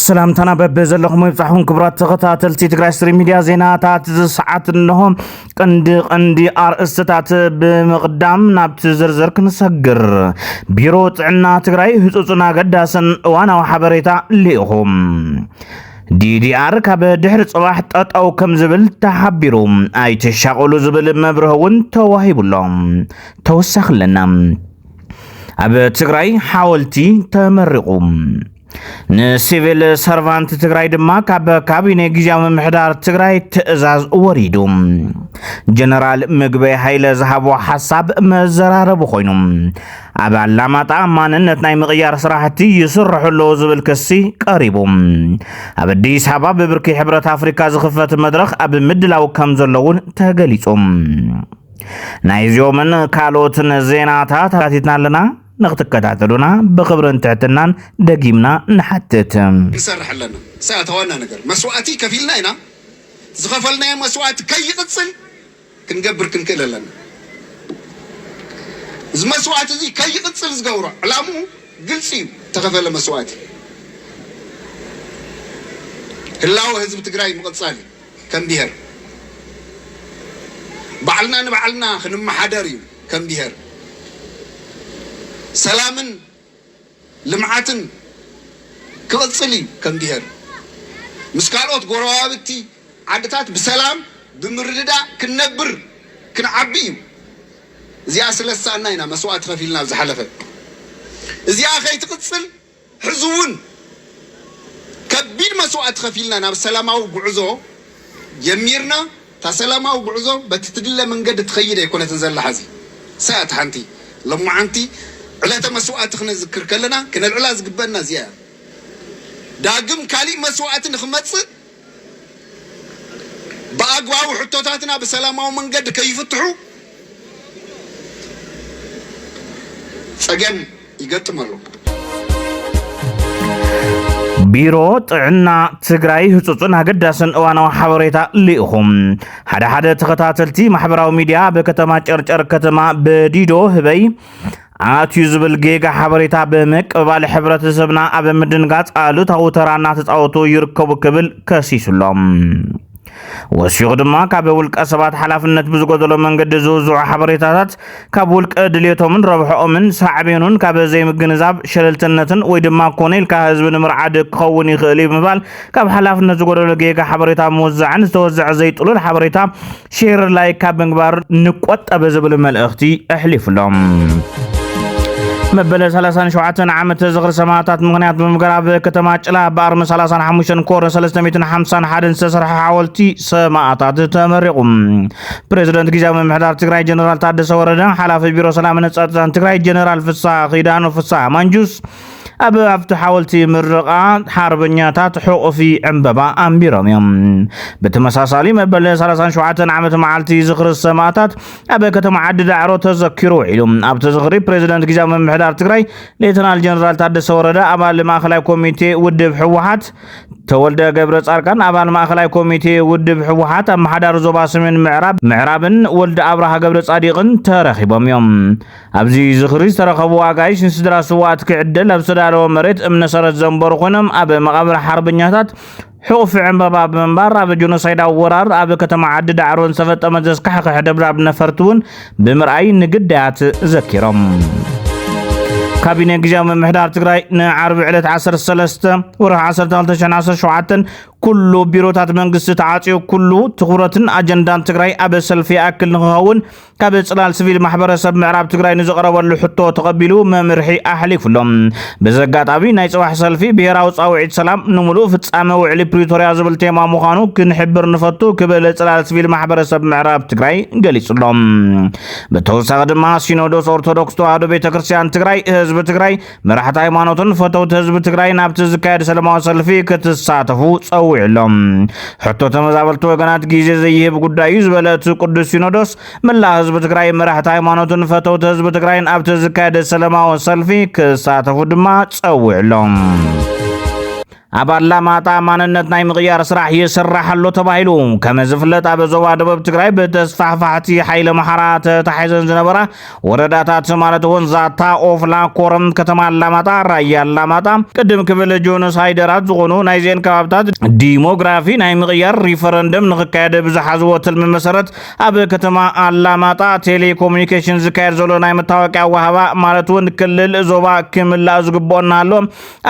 سلام تنابب بزلكم يفتحون كبرات تغطاتلتي تقرأ ستريم ميديا زيناتات ساعات انهم قندي ارئستات بمقدام نابت زرزر كنسقر بيروت عنا تقرأي هزوزنا قداسن وانا وحبريتا ليهم DDR كاب دحر صباح او كم زبل تحبيروم اي تشاقلو زبل مبرهون تواهيبولهم توسخ لنا اب تقرأي حاولتي تمرقوم نسيفيل سيرفانت تግራይ ድማ ካብ ካቢኔ ጊዜያዊ ምሕዳር ትግራይ ትእዛዝ ወሪዱም ጀነራል ምግበይ ኃይለ ዝሃቦ ሐሳብ መዘራረብ ኮይኑም ኣብ አላማጣ ማንነት ናይ ምቕያር ስራሕቲ ይስርሕሎ ዝብል ክሲ ቀሪቡም ኣብ አዲስ አበባ በብርኪ ሕብረት አፍሪካ ዝኽፈት መድረኽ ኣብ ምድላው ከም ዘለውን ተገሊጾም ናይዚዮምን ካልኦትን ዜናታት አካቲትናልና نغتكتاتلونا بخبرن تعتنان دقيمنا نحتت نسرح لنا سأتوانا نقر مسواتي كفيلنا هنا زغفلنا يا مسوات كي يتصل كنقبر كنكلا لنا مسوات زي كي يتصل زقورة علامو قلسي تغفل مسواتي هلاو هزب تقراي مقصالي كم بيهر بعلنا نبعلنا خنم حداري كم بيهر سلامن لمعاتن كوصلي كم بيهر مسكالوت غروابتي عدتات بسلام بمرددا كنبر كنعبي زي اسلسانا هنا مسوات خفيلنا بزحلفه زي اخي تقصل حزون كبير مسوات خفيلنا بسلاماو غعزو يميرنا تسلاماو غعزو بتتدله منقد تخيل يكون تنزل حزي ساعه حنتي لما عنتي علات مسوات خنا ذكر كلنا كنا العلا زقبنا زياده داقم كالي مسوات نخمص باغواو حطوتاتنا بسلاماو منقد كيفتحوا صقم يقطملو بيرو طعنا تግራይ ህጹጽና ገዳስን እዋናው ሓበሬታ ሊኢኹም ሓደ ተኸታተልቲ ማሕበራዊ ሚድያ በከተማ ጨርጨር ከተማ በዲዶ ህበይ አትዩ ዝብል ጌጋ ሓበሬታ በመቀባል ሕብረተሰብና ኣብ ምድንጋጽ አሉታዊ ተራና ተጻወቱ ይርከቡ ክብል ከሲስሎም ወሲኹ ድማ ካብ ውልቀ ሰባት ሓላፍነት ብዝጎደሎ መንገዲ ዝውዝዑ ሓበሬታታት ካብ ውልቀ ድልየቶምን ረብሖኦምን ሳዕቤኑን ካብ ዘይምግንዛብ ሸለልትነትን ወይ ድማ ኮኔልካ ህዝቢ ንምርዓድ ክኸውን ይኽእል ብምባል ካብ ሓላፍነት ዝጎደሎ ጌጋ ሓበሬታ ምውዛዕን ዝተወዝዐ ዘይጥሉል ሓበሬታ ሼር ላይ ካብ ምግባር ንቆጠበ ዝብል መልእኽቲ ኣሕሊፍሎም مبلغ 37 عامة زغر سماعات مغنيات بمقراب كتما ጭላ بأرم 35 كور 351 سسرح حاولتي سماعات تمرقم بريزيدنت ጊዜያዊ ምሕዳር ትግራይ ጀነራል ታደሰ ወረደ ሓላፊ ቢሮ ሰላምን ጸጥታን ትግራይ ጀነራል ፍሳሐ ኺዳኑ ፍሳሐ ማንጁስ أب أفتح حاولتي مرقا حربنياتات حقوفي عمبابا أمبيراميم بتمساسالي مبلغ 37 عامة معالتي زغر السماعات أب كتم عدد عرو تذكروا علوم أب تزغري بريزيدنت ጊዜያዊ ምሕዳር ትግራይ ሌተናል ጀነራል ታደሰ ወረደ አባል ማእከላይ ኮሚቴ ውድብ ሕወሓት ተወልደ ገብረ ጻርቃን አባል ማእከላይ ኮሚቴ ውድብ ሕወሓት አማሓዳር ዞባ ሰሜን ምዕራብን ወልደ አብርሃ ገብረ ጻዲቅን ተረኺቦም እዮም ኣብዚ ዝኽሪ ተረኸቡ አጋይሽ ስድራ ስዋት ክዕደል ኣብ ሰዳሎ መሬት እምነሰረት ዘንበሩ ኮይኖም ኣብ መቃብር ሓርበኛታት حقوف عمبابا بمنبار ኣብ ጆኖሳይድ ወራር ኣብ ከተማ ዓዲ ዳዕሮን ዝተፈጸመ ዘስካሕክሕ ደብዳብ ነፈርቱን ብምርኣይ ንግዳያት ዘኪሮም ካቢኔ ጊዜያዊ ምሕዳር ትግራይ ንዓርብ ዕለት 13 ወርሒ 12/17 ኩሉ ቢሮታት መንግስቲ ተዓጽዩ ኩሉ ትኹረትን አጀንዳን ትግራይ ኣብ ሰልፊ ኣክል ንኸውን ካብ ጽላል ሲቪል ማሕበረሰብ ምዕራብ ትግራይ ንዝቀረበሉ ሕቶ ተቀቢሉ መምርሒ ኣሕሊፍሎም በዘጋጣሚ ናይ ጽባሕ ሰልፊ ብሄራዊ ጻውዒት ሰላም ንሙሉእ ፍጻመ ውዕሊ ፕሪቶሪያ ዝብል ቴማ ምዃኑ ክንሕብር ንፈቱ ክብል ጽላል ሲቪል ማሕበረሰብ ምዕራብ ትግራይ ገሊጹሎም በተወሳኺ ድማ ሲኖዶስ ኦርቶዶክስ ተዋህዶ ቤተክርስትያን ትግራይ ህዝቢ ትግራይ መራሕቲ ሃይማኖትን ፈተውት ህዝቢ ትግራይ ናብቲ ዝካየድ ሰላማዊ ሰልፊ ክትሳተፉ ጸውዕሎም ሕቶ ተመዛበልቲ ወገናት ጊዜ ዘይህብ ጉዳዩ ዝበለት ቅዱስ ሲኖዶስ መላ ህዝቢ ትግራይ መራሕቲ ሃይማኖትን ፈተውት ህዝቢ ትግራይ ናብቲ ዝካየድ ሰላማዊ ሰልፊ ክትሳተፉ ድማ ጸውዕሎም ኣብ ኣላማጣ ማንነት ናይ ምቕያር ስራሕ ይስራሓሎ ተባሂሉ ከም ዝፍለጥ ኣብ ዞባ ደቡብ ትግራይ ብተስፋሕፋሕቲ ሓይሊ ኣምሓራ ተታሒዘን ዝነበራ ወረዳታት ማለት እውን ዛታ፣ ኦፍላ፣ ኮረም፣ ከተማ ኣላማጣ፣ ራያ ኣላማጣ ቅድም ክብል ጆኖሳይደራት ዝኾኑ ናይ ዜን ከባብታት ዲሞግራፊ ናይ ምቕያር ሪፈረንደም ንኽካየድ ብዝሓዝዎ ትልሚ መሰረት ኣብ ከተማ ኣላማጣ ቴሌኮሙኒኬሽን ዝካየድ ዘሎ ናይ መታወቂያ ዋህባ ማለት እውን ክልል ዞባ ክምላእ ዝግብኦና ኣሎ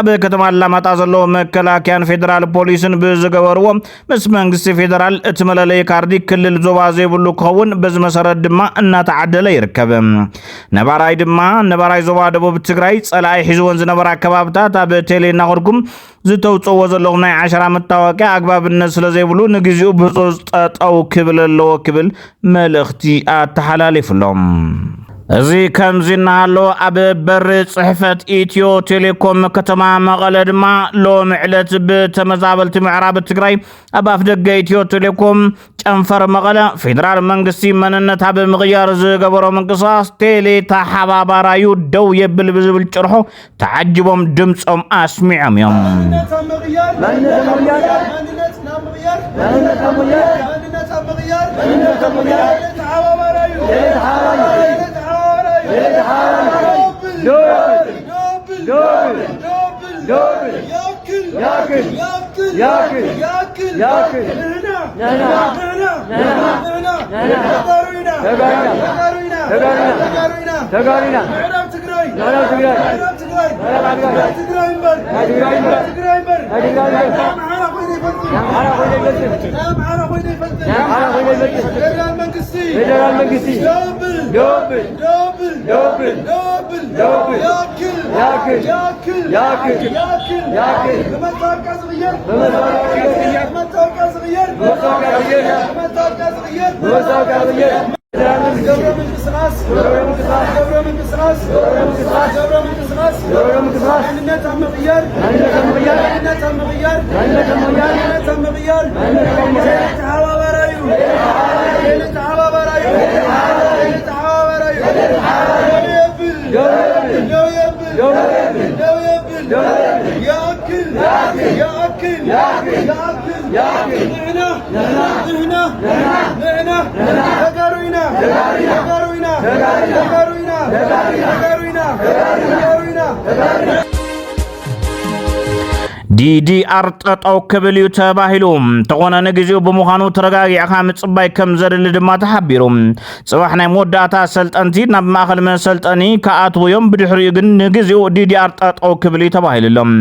ኣብ ከተማ ኣላማጣ ዘሎ መከላከያን ፌደራል ፖሊስን ብዝገበርዎ ምስ መንግስቲ ፌደራል እቲ መለለይ ካርዲ ክልል ዞባ ዘይብሉ ክኸውን በዚ መሰረት ድማ እናተዓደለ ይርከብ ነባራይ ዞባ ደቡብ ትግራይ ጸላኢ ሒዝወን ዝነበራ ከባብታት ኣብ ቴሌ እናኸድኩም ዝተውፅዎ ዘለኹም ናይ 10 መታወቂያ ኣግባብነት ስለ ዘይብሉ ንግዚኡ ብህፁፅ ጠጠው ክብል ኣለዎ ክብል መልእኽቲ ኣተሓላሊፉሎም እዚ ከምዚ እናሃሎ ኣብ በሪ ጽሕፈት ኢትዮ ቴሌኮም ከተማ መቐለ ድማ ሎሚ ዕለት ብተመዛበልቲ ምዕራብ ትግራይ ኣብ ኣፍደገ ኢትዮ ቴሌኮም ጨንፈር መቐለ ፌደራል መንግስቲ መንነት ኣብ ምቕያር ዝገበሮ ምንቅስቓስ ቴሌ ተሓባባራዩ ደው የብል ብዝብል ጭርሖ ተዓጅቦም ድምፆም ኣስሚዖም እዮም ዲዲአር ጠጠው ክብል እዩ ተባሂሉ ተኾነ ንግዚኡ ብምዃኑ ተረጋጊዕካ ምጽባይ ከም ዘድሊ ድማ ተሓቢሩ ጽባሕ ናይ መወዳእታ ሰልጠንቲ ናብ ማእኸል መሰልጠኒ ከኣትውዮም ብድሕሪኡ ግን ንግዚኡ ዲዲአር ጠጠው ክብል እዩ ተባሂሉሎም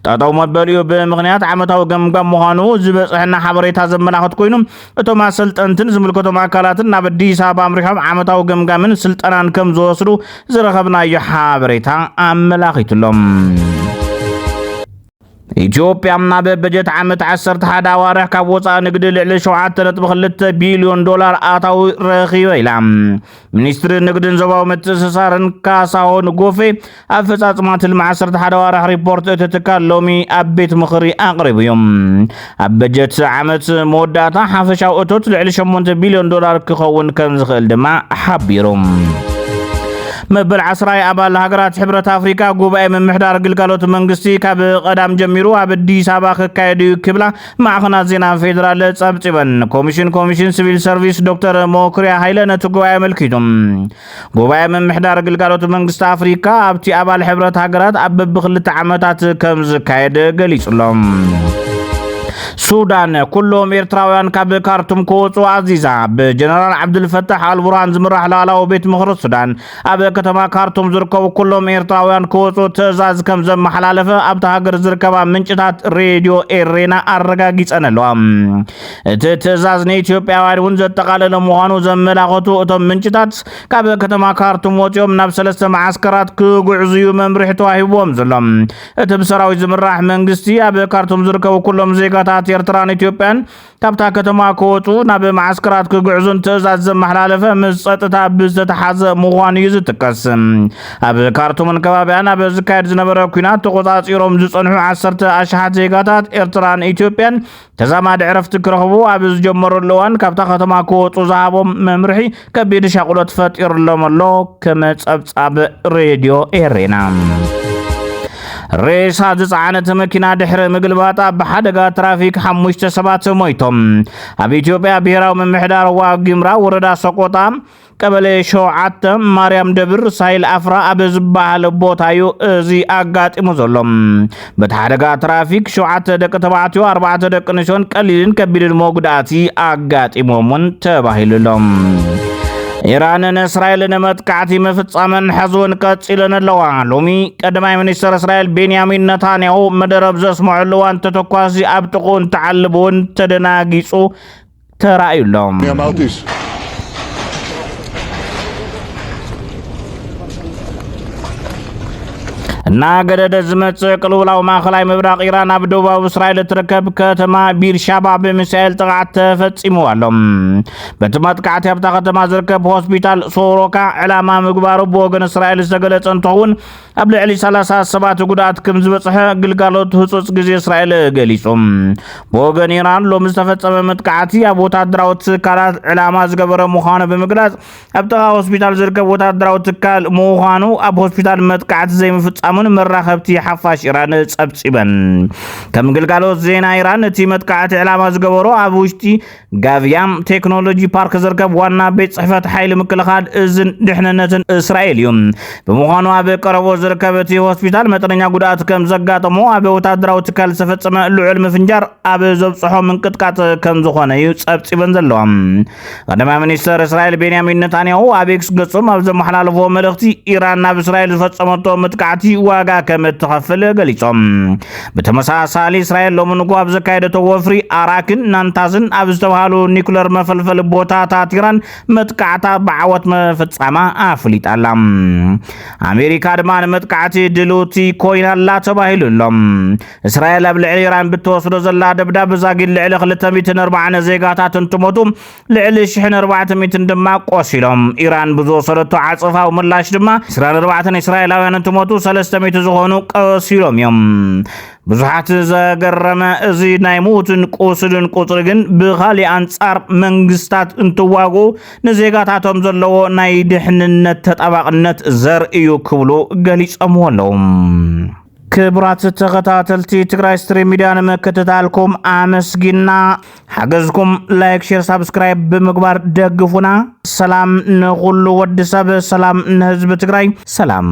ጠጠው መበልዩ ብምኽንያት ዓመታዊ ገምጋም ምዃኑ ዝበፅሕና ሓበሬታ ዘመላኽት ኮይኑ እቶም ኣሰልጠንትን ዝምልከቶም ኣካላትን ናብ ኣዲስ ኣበባ ኣምሪሖም ዓመታዊ ገምጋምን ስልጠናን ከም ዝወስዱ ዝረኸብናዮ ሓበሬታ ኣመላኺቱሎም ኢትዮጵያ ናብ በጀት ዓመት 11 ኣዋርሕ ካብ ወፃኢ ንግዲ ልዕሊ 7.2 ቢልዮን ዶላር ኣታዊ ረኺበ ኢላ ሚኒስትሪ ንግድን ዞባዊ ምትእስሳርን ካሳሆን ጎፌ ኣፈጻጽማ ትልሚ 11 ኣዋርሕ ሪፖርት እቲ ትካል ሎሚ ኣብ ቤት ምኽሪ ኣቕሪቦም ኣብ በጀት ዓመት መወዳእታ ሓፈሻዊ እቶት ልዕሊ 8 ቢልዮን ዶላር ክኸውን ከም ዝኽእል ድማ ሓቢሮም መበል 10 ኣባል ሃገራት ሕብረት ኣፍሪካ ጉባኤ ምምሕዳር ግልጋሎት መንግስቲ ካብ ቀዳም ጀሚሩ ኣብ ኣዲስ ኣበባ ክካየድ እዩ ክብላ ማዕኸናት ዜና ፌደራል ጸብጺበን ኮሚሽን ሲቪል ሰርቪስ ዶክተር ሞክሪያ ሃይለ ነቲ ጉባኤ መልኪቶም ጉባኤ ምምሕዳር ግልጋሎት መንግስቲ ኣፍሪካ ኣብቲ ኣባል ሕብረት ሃገራት ኣብ በብኽልተ ዓመታት ከም ዝካየድ ገሊጹሎም ሱዳን ኩሎም ኤርትራውያን ካብ ካርቱም ክወፁ ኣዚዛ ብጀነራል ዓብዱልፈታሕ አልቡርሃን ዝምራሕ ላዕለዋይ ቤት ምኽሪ ሱዳን ኣብ ከተማ ካርቱም ዝርከቡ ኩሎም ኤርትራውያን ክወፁ ትዕዛዝ ከም ዘመሓላለፈ ኣብቲ ሃገር ዝርከባ ምንጭታት ሬድዮ ኤሬና ኣረጋጊፀን ኣለዋ እቲ ትዕዛዝ ንኢትዮጵያውያን እውን ዘጠቃለለ ምዃኑ ዘመላኸቱ እቶም ምንጭታት ካብ ከተማ ካርቱም ወፂኦም ናብ 3 ማዓስከራት ክጉዕዙ መምርሒ ተዋሂቦም ዘሎም እቲ ብሰራዊት ዝምራሕ መንግስቲ ኣብ ካርቱም ዝርከቡ ኩሎም ዜጋታት ኤርትራን ኢትዮጵያን ካብታ ከተማ ክወፁ ናብ ማዓስከራት ክጉዕዙን ትዕዛዝ ዘመሓላለፈ ምስ ጸጥታ ብዝተሓዘ ምዃኑ እዩ ዝጥቀስ ኣብ ካርቱምን ከባቢያን ኣብ ዝካየድ ዝነበረ ኩናት ተቆጻጺሮም ዝጸንሑ 10 ኣሽሓት ዜጋታት ኤርትራን ኢትዮጵያን ተዛማዲ ዕረፍቲ ክረኽቡ ኣብ ዝጀመረሉ እዋን ካብታ ከተማ ክወፁ ዝሃቦም መምርሒ ከቢድ ሻቁሎት ፈጢሩሎም ኣሎ ከም ጸብጻብ ሬድዮ ኤሬና ሬሳ ዝፃዓነት መኪና ድሕሪ ምግልባጣ ብሓደጋ ትራፊክ 5 ሰባት ሞይቶም ኣብ ኢትዮጵያ ብሄራዊ ምምሕዳር ዋግኽምራ ወረዳ ሰቆጣ ቀበሌ ሸውዓተ ማርያም ደብር ሳይል ኣፍራ ኣብ ዝበሃል ቦታ እዩ እዚ ኣጋጢሙ ዘሎ በቲ ሓደጋ ትራፊክ 7 ደቂ ተባዕትዮ 4 ደቂ ኣንስትዮን ቀሊልን ከቢድን መጉዳእቲ ኣጋጢሞምን ተባሂሉሎም ኢራንን እስራኤልን መጥቃዕቲ መፍጻመን ሕዝውን ቀፂለን ኣለዋ ሎሚ ቀዳማይ ሚኒስትር እስራኤል ቤንያሚን ነታንያሁ መደረብ ዘስምዑሉ እዋን ተተኳሲ ኣብ ጥቕኡ እንትዓልቡን ተደናጊጹ ተራእዩሎም እና ገደደ ዝመጽእ ቅልውላው ማእከላይ ምብራቅ ኢራን ኣብ ደቡባዊ እስራኤል ትርከብ ከተማ ቢርሻባ በሚሳኤል ጥቃት ተፈጺሙ ኣሎ በቲ መጥቃዕቲ ኣብታ ከተማ ዝርከብ ሆስፒታል ሶሮካ ዕላማ ምግባሩ ብወገን እስራኤል ዝተገለጸ እንትኸውን ኣብ ልዕሊ 30 ሰባት ጉዳት ከም ዝበጽሐ ግልጋሎት ህጹጽ ግዜ እስራኤል ገሊጹ ብወገን ኢራን ሎሚ ዝተፈጸመ መጥቃዕቲ ኣብ ወታደራዊ ትካላት ዕላማ ዝገበረ ምዃኑ ብምግላጽ ኣብ ጥቓ ሆስፒታል ዝርከብ ወታደራዊ ትካል ምዃኑ ኣብ ሆስፒታል መጥቃዕቲ ዘይምፍጻሙ መራኸብቲ ሓፋሽ ኢራን ጸብጺበን ከም ግልጋሎት ዜና ኢራን እቲ መጥቃዕቲ ዕላማ ዝገበሮ ኣብ ውሽጢ ጋቪያም ቴክኖሎጂ ፓርክ ዝርከብ ዋና ቤት ጽሕፈት ሓይሊ ምክልኻል እዝን ድሕንነትን እስራኤል እዩ ብምዃኑ ኣብ ቀረቦ ዝርከብ እቲ ሆስፒታል መጠነኛ ጉድኣት ከም ዘጋጠሞ ኣብ ወታደራዊ ትካል ዝተፈጸመ ልዑል ምፍንጃር ኣብ ዘብጽሖ ምንቅጥቃጥ ከም ዝኾነ እዩ ጸብጺበን ዘለዋ ቀዳማይ ሚኒስትር እስራኤል ቤንያሚን ነታንያሁ ኣብ ኤክስ ገጾም ኣብ ዘመሓላለፎ መልእኽቲ ኢራን ናብ እስራኤል ዝፈጸመቶ መጥቃዕቲ ዋጋ ከም እትኸፍል ገሊጾም በተመሳሳሊ እስራኤል ሎሚ ንጉ ኣብ ዘካየደቶ ወፍሪ ኣራክን ናንታዝን ኣብ ዝተባሃሉ ኒኩለር መፈልፈል ቦታታት ኢራን መጥቃዕታ ብዓወት መፈጻማ ኣፍሊጣላ ኣሜሪካ ድማ ንመጥቃዕቲ ድልውቲ ኮይናላ ተባሂሉሎም እስራኤል ኣብ ልዕሊ ኢራን ብትወስዶ ዘላ ደብዳብ ዛጊድ ልዕሊ 240 ዜጋታት እንትሞቱ ልዕሊ 1400 ድማ ቆሲሎም ኢራን ብዝወሰደቶ ዓጸፋዊ ምላሽ ድማ 24 እስራኤላውያን እንትሞቱ 300 ዝኾኑ ቀሲሎም እዮም ብዙሓት ዘገረመ እዚ ናይ ሞትን ቁስልን ቁጥሪ ግን ብኻሊእ አንጻር መንግስታት እንትዋጉ ንዜጋታቶም ዘለዎ ናይ ድሕንነት ተጣባቅነት ዘርእዩ ክብሉ ገሊጾም ኣለዉ ክቡራት ተኸታተልቲ ትግራይ ስትሪም ሚድያ ንመከታተልኩም አመስግና ሓገዝኩም ላይክ ሼር ሰብስክራይብ ብምግባር ደግፉና ሰላም ንኹሉ ወዲ ሰብ ሰላም ንህዝቢ ትግራይ ሰላም